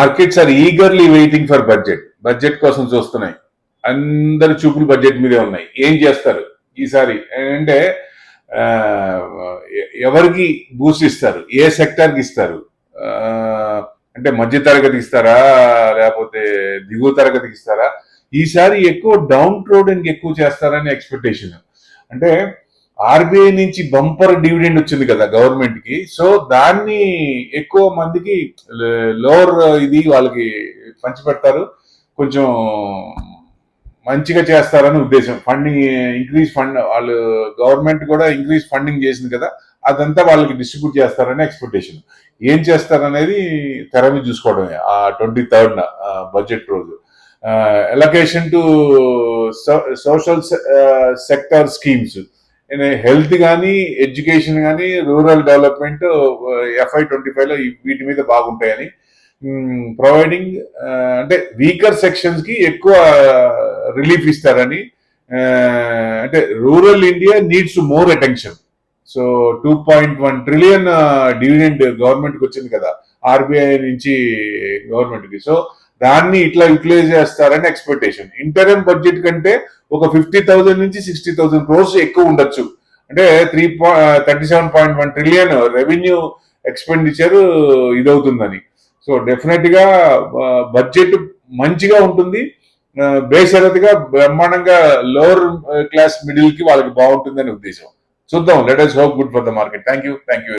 Markets are eagerly waiting for budget కోసం చూస్తున్నాయి. అందరి చూపులు బడ్జెట్ మీదే ఉన్నాయి. ఏం చేస్తారు ఈసారి అంటే ఆ, ఎవరికి బూస్ట్ ఇస్తారు, ఏ సెక్టార్కి ఇస్తారు, ఆ, అంటే మధ్య తరగతికి ఇస్తారా లేకపోతే దిగువ తరగతికి ఇస్తారా, ఈసారి ఎక్కువ డౌన్ ట్రోడెన్కి ఎక్కువ చేస్తారని ఎక్స్పెక్టేషన్. అంటే ఆర్బీఐ నుంచి బంపర్ డివిడెండ్ వచ్చింది కదా గవర్నమెంట్ కి, సో దాన్ని ఎక్కువ మందికి లోవర్ ఇది వాళ్ళకి పంచిపెడతారు, కొంచెం మంచిగా చేస్తారని ఉద్దేశం. ఫండింగ్ ఇంక్రీజ్ ఫండ్ వాళ్ళు గవర్నమెంట్ కూడా ఇంక్రీజ్ ఫండింగ్ చేసింది కదా, అదంతా వాళ్ళకి డిస్ట్రిబ్యూట్ చేస్తారని ఎక్స్పెక్టేషన్. ఏం చేస్తారనేది తెర మీద చూసుకోవడమే ఆ 23rd బడ్జెట్ రోజు. Allocation to social sector schemes, health కానీ ఎడ్యుకేషన్ కానీ రూరల్ డెవలప్మెంట్ FY25 లో వీటి మీద బాగుంటాయని, ప్రొవైడింగ్ అంటే వీకర్ సెక్షన్స్ కి ఎక్కువ రిలీఫ్ ఇస్తారని, అంటే rural India needs more attention. So 2.1 trillion dividend government కి వచ్చింది కదా ఆర్బీఐ నుంచి గవర్నమెంట్ కి, సో దాన్ని ఇట్లా యూటిలైజ్ చేస్తారని ఎక్స్పెక్టేషన్. ఇంటర్మ్ బడ్జెట్ కంటే ఒక 50,000 నుంచి 60,000 crores ఎక్కువ ఉండొచ్చు. అంటే 37.1 trillion రెవెన్యూ ఎక్స్పెండిచర్ ఇదవుతుందని. సో డెఫినెట్ గా బడ్జెట్ మంచిగా ఉంటుంది, బేషరతుగా బ్రహ్మాండంగా లోవర్ క్లాస్ మిడిల్ కి వాళ్ళకి బాగుంటుందని ఉద్దేశం. చూద్దాం, let us hope good for the market. Thank you.